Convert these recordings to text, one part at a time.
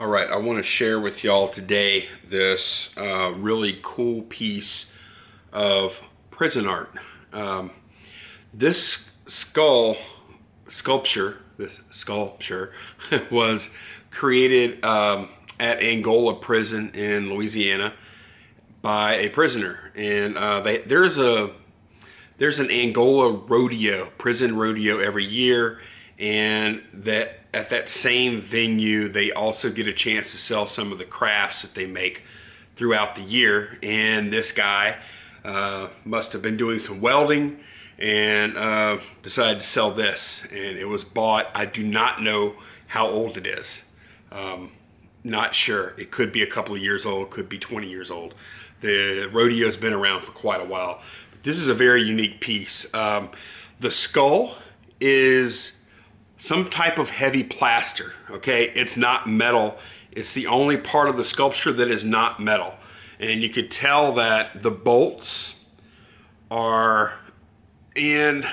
All right, I want to share with y'all today this really cool piece of prison art. This sculpture was created at Angola prison in Louisiana by a prisoner, and there's an Angola prison rodeo every year, and at that same venue they also get a chance to sell some of the crafts that they make throughout the year. And this guy must have been doing some welding and decided to sell this, and it was bought. I do not know how old it is. Not sure. It could be a couple of years old, could be 20 years old. The rodeo's been around for quite a while. This is a very unique piece. The skull is some type of heavy plaster, okay? It's not metal. It's the only part of the sculpture that is not metal. And you could tell that the bolts are in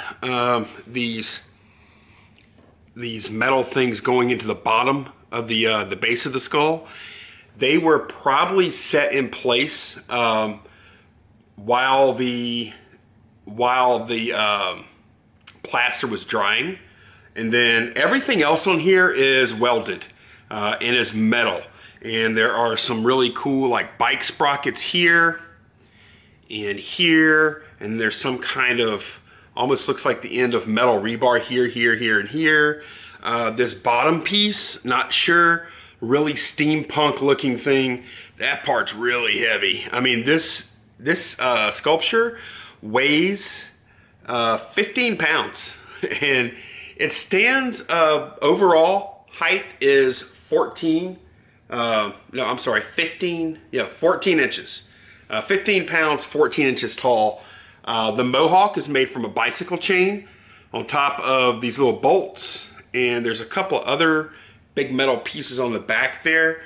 these metal things going into the bottom of the base of the skull. They were probably set in place while the plaster was drying, and then everything else on here is welded and is metal. And there are some really cool like bike sprockets here and here, and there's some kind of almost looks like the end of metal rebar here, here, and here. This bottom piece, not sure, really steampunk looking thing. That part's really heavy. I mean, this sculpture weighs 15 pounds, and it stands, overall height is 14 inches. 15 pounds, 14 inches tall. The mohawk is made from a bicycle chain on top of these little bolts, and there's a couple other big metal pieces on the back there.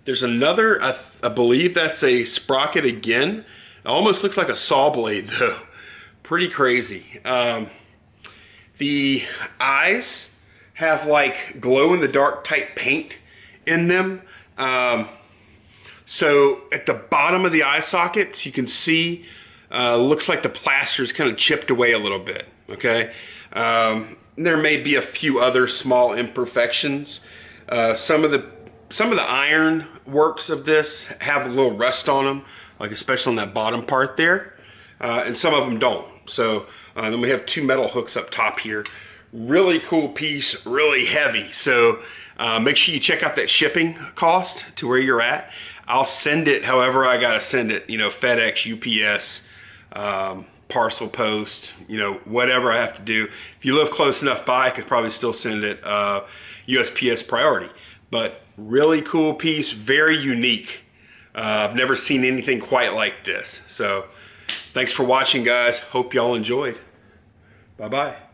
There's another, I believe that's a sprocket again. It almost looks like a saw blade though. Pretty crazy. The eyes have like glow-in-the-dark type paint in them. So at the bottom of the eye sockets, you can see, looks like the plaster is kind of chipped away a little bit, okay? There may be a few other small imperfections. Some of the iron works of this have a little rust on them, like especially on that bottom part there, and some of them don't. So then we have two metal hooks up top here. Really cool piece, really heavy. So make sure you check out that shipping cost to where you're at. I'll send it however I gotta send it, FedEx, UPS, parcel post, whatever I have to do. If you live close enough by, I could probably still send it USPS priority. But really cool piece, very unique. I've never seen anything quite like this. So thanks for watching, guys. Hope y'all enjoyed. Bye-bye.